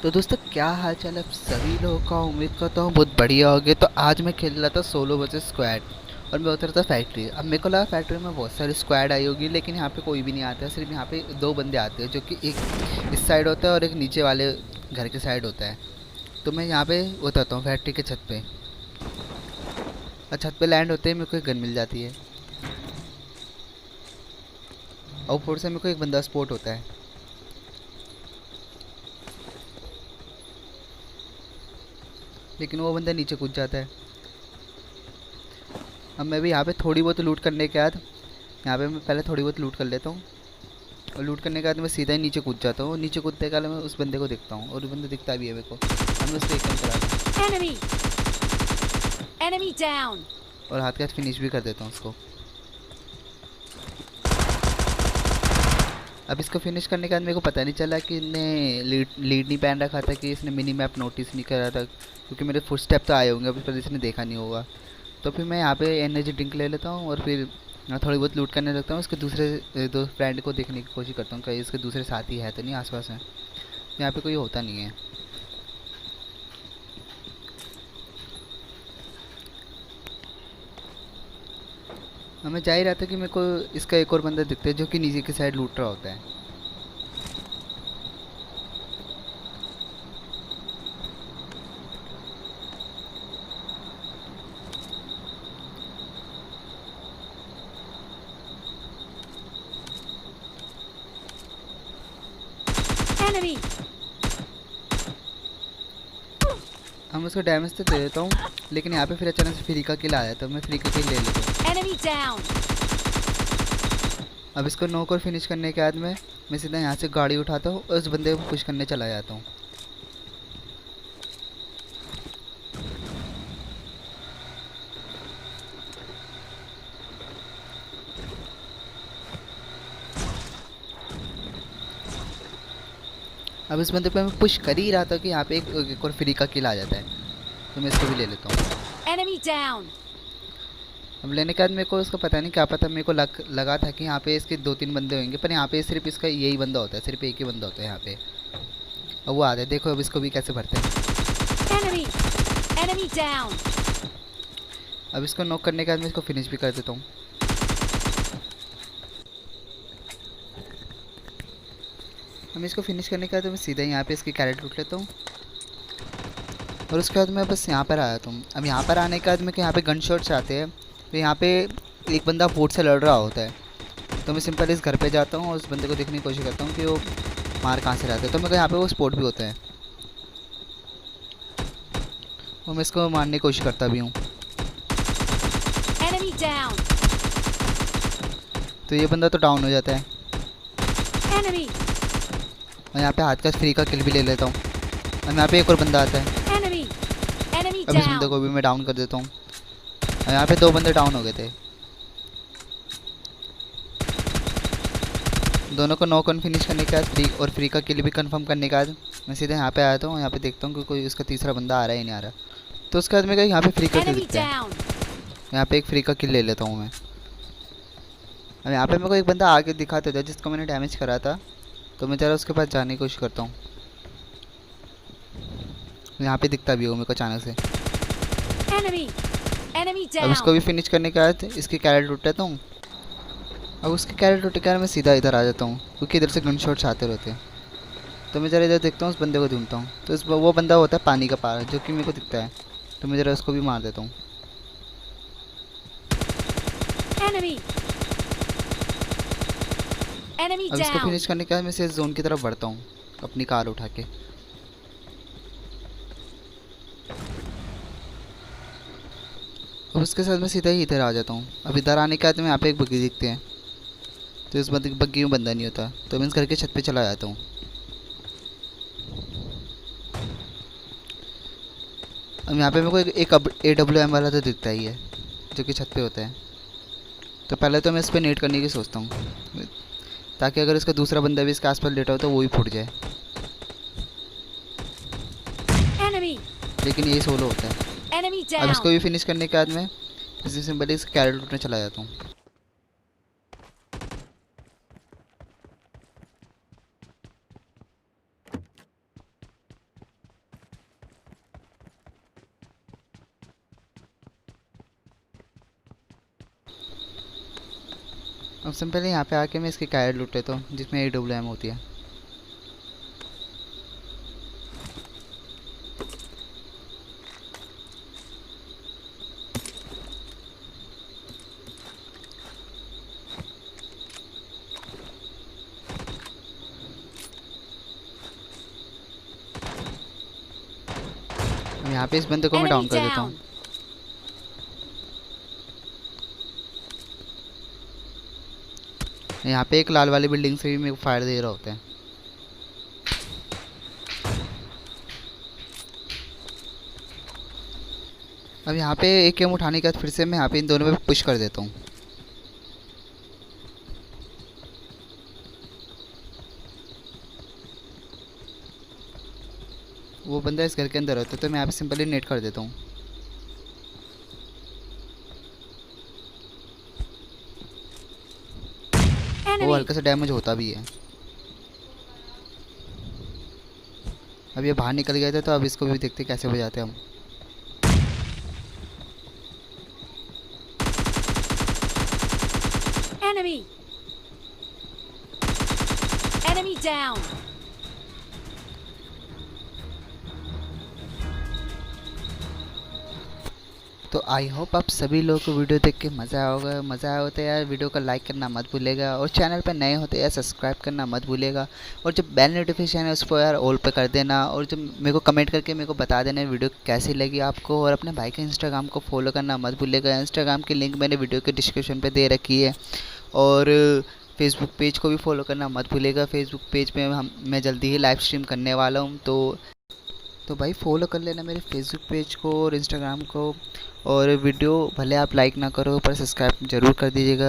तो दोस्तों क्या हाल चाल है आप सभी लोगों का। उम्मीद करता हूँ बहुत बढ़िया होगे। तो आज मैं खेल रहा था सोलो वर्सेस स्क्वाड और मैं उतर था फैक्ट्री। अब मेरे को लगा फैक्ट्री में बहुत सारी स्क्वाड आई होगी, लेकिन यहाँ पे कोई भी नहीं आता है। सिर्फ यहाँ पे दो बंदे आते हैं, जो कि एक इस साइड होता है और एक नीचे वाले घर के साइड होता है। तो मैं यहाँ पे उतरता हूँ फैक्ट्री के छत पे, और छत पे लैंड होते ही मेरे को एक गन मिल जाती है, और ऊपर से मेरे को एक बंदा स्पॉट होता है। लेकिन वो बंदा नीचे कूद जाता है। अब मैं भी यहाँ पे थोड़ी बहुत लूट करने के बाद, यहाँ पे मैं पहले थोड़ी बहुत लूट कर लेता हूँ, और लूट करने के बाद मैं सीधा ही नीचे कूद जाता हूँ। नीचे कूदते के मैं उस बंदे को देखता हूँ, और वो बंदा दिखता भी है मेरे को। अब मैं उसको एक कम कराता हूँ Enemy! Enemy down! और हाथ के हाथ फिनिश भी कर देता हूँ उसको। अब इसको फिनिश करने के बाद मेरे को पता नहीं चला कि इसने लीड नहीं पहन रखा था, कि इसने मिनी मैप नोटिस नहीं करा था, क्योंकि मेरे फुट स्टेप तो आए होंगे अभी, पर इसने देखा नहीं होगा। तो फिर मैं यहाँ पे एनर्जी ड्रिंक ले लेता हूँ, और फिर यहाँ थोड़ी बहुत लूट करने लगता हूँ। उसके दूसरे दो फ्रेंड को देखने की कोशिश करता हूँ, कहीं इसके दूसरे साथी है तो नहीं आसपास में। यहाँ पे कोई होता नहीं है। मैं जा ही रहा था कि मेरे को इसका एक और बंदा दिखता है, जो कि नीचे की साइड लूट रहा होता है। Enemy! हम उसको डैमेज तो दे देता हूँ, लेकिन यहाँ पे फिर अचानक से फ्री का किल आया, तो मैं फ्री का किल ले लेता हूँ। Enemy down! अब इसको नॉक और फिनिश करने के बाद में मैं सीधा यहाँ से गाड़ी उठाता हूँ और उस बंदे को पुश करने चला जाता हूँ। अब इस बंदे पे मैं पुश कर ही रहा था कि यहाँ पे एक और फ्री का किल आ जाता है, तो मैं इसको भी ले लेता हूँ। Enemy down! अब लेने के बाद मेरे को इसका पता नहीं क्या पता, मेरे को लगा था कि यहाँ पे इसके दो तीन बंदे होंगे, पर यहाँ पे सिर्फ इसका यही बंदा होता है, सिर्फ एक ही बंदा होता है यहाँ पे। अब वो आता है, देखो अब इसको भी कैसे भरते हैं। Enemy! Enemy down! अब इसको नॉक करने के बाद मैं इसको फिनिश भी कर देता हूँ। हम इसको फिनिश करने के बाद मैं सीधा यहाँ पे इसकी कैरेट लूट लेता हूँ, और उसके बाद मैं बस यहाँ पर आया था। अब यहाँ पर आने के बाद मेरे को यहाँ पे गन शॉट्स आते हैं, तो यहाँ पे एक बंदा बोट से लड़ रहा होता है। तो मैं सिंपल इस घर पे जाता हूँ और उस बंदे को देखने की कोशिश करता हूँ कि वो मार कहाँ से रहता है। तो मेरे को यहाँ पे वो स्पॉट भी होता है, और मैं इसको मारने की कोशिश करता भी हूँ। Enemy down! तो ये बंदा तो डाउन हो जाता है। Enemy! मैं यहाँ पे हाथ का फ्री का किल भी ले लेता हूँ, और यहाँ पे एक और बंदा आता है। Enemy! Enemy अब इस बंदे down! को भी मैं डाउन कर देता हूँ, और यहाँ पे दो बंदे डाउन हो गए थे। दोनों को नॉक ऑन फिनिश करने के बाद फ्री का किल भी कंफर्म करने के बाद मैं सीधे यहाँ पे आया था। यहाँ पे देखता हूँ कि कोई उसका तीसरा बंदा आ रहा है ही नहीं आ रहा। तो उसके बाद मेरे को यहाँ पे फ्री का किल Enemy दिखता है। down! यहाँ पे एक फ्री का किल ले लेता हूँ मैं। अब यहाँ पे मेरे को एक बंदा आगे दिखाते था जिसको मैंने डैमेज करा था, तो मैं ज़रा उसके पास जाने की कोशिश करता हूँ। यहाँ पे दिखता भी हो मेरे को अचानक से। Enemy! Enemy अब इसको down! भी फिनिश करने के बाद इसकी कैरेट उठ लेता हूँ। अब उसकी कैरेट उठ के बाद मैं सीधा इधर आ जाता हूँ, क्योंकि इधर से गन शॉट्स आते रहते हैं। तो मैं ज़रा इधर देखता हूँ, उस बंदे को ढूंढता हूँ। तो वो बंदा होता है पानी का पार, जो कि मेरे को दिखता है। तो मैं ज़रा उसको भी मार देता हूँ। Enemy! Enemy अब इसको down! फिनिश करने के बाद मैं इस जोन की तरफ बढ़ता हूँ अपनी कार उठा के। अब उसके साथ मैं सीधा ही इधर आ जाता हूँ। अब इधर आने के बाद में यहाँ पे एक बग्गी दिखते हैं, तो इस बग्गी में बंदा नहीं होता, तो मैं इस घर के छत पे चला जाता हूँ। अब यहाँ पे मेरे को एक AWM वाला तो दिखता ही है, जो कि छत पे होता है। तो पहले तो मैं इस पर नेट करने की सोचता हूँ, ताकि अगर इसका दूसरा बंदा भी इसके आसपास लेटा हो तो वो भी फूट जाए। Enemy! लेकिन ये सोलो होता है। Enemy अब इसको down! भी फिनिश करने के बाद मैं इसी सिंपली इस कैरेट लूटने चला जाता हूँ। अब सिंपली यहाँ पे आके मैं इसकी कैरेट लूट लेता हूँ जिसमें AWM होती है। अब यहाँ पे इस बंदे को मैं डाउन Enemy कर देता हूँ। down. यहाँ पे एक लाल वाली बिल्डिंग से भी मेरे को फायर दे रहा होता है। अब यहाँ पे AKM उठाने के बाद फिर से मैं यहाँ पे इन दोनों पे पुश कर देता हूँ। वो बंदा इस घर के अंदर होता है तो मैं यहाँ पे सिंपली नेट कर देता हूँ। वो Enemy. हल्का सा डैमेज होता भी है। अब ये बाहर निकल गया था तो अब इसको भी देखते कैसे बजाते हैं हम। Enemy. Enemy down. तो आई होप आप सभी लोगों को वीडियो देख के मज़ा आया होगा। मज़ा आया होता है यार, वीडियो को लाइक करना मत भूलेगा और चैनल पर नए होते यार सब्सक्राइब करना मत भूलेगा। और जो बेल नोटिफिकेशन है उसको यार ऑल पे कर देना। और जो मेरे को कमेंट करके मेरे को बता देना वीडियो कैसी लगी आपको। और अपने भाई के इंस्टाग्राम को फॉलो करना मत भूलेगा। इंस्टाग्राम की लिंक मैंने वीडियो के डिस्क्रिप्शन पर दे रखी है। और फेसबुक पेज को भी फॉलो करना मत भूलेगा। फेसबुक पेज पे मैं जल्दी ही लाइव स्ट्रीम करने वाला हूँ। तो भाई फॉलो कर लेना मेरे फेसबुक पेज को और इंस्टाग्राम को। और वीडियो भले आप लाइक ना करो पर सब्सक्राइब ज़रूर कर दीजिएगा।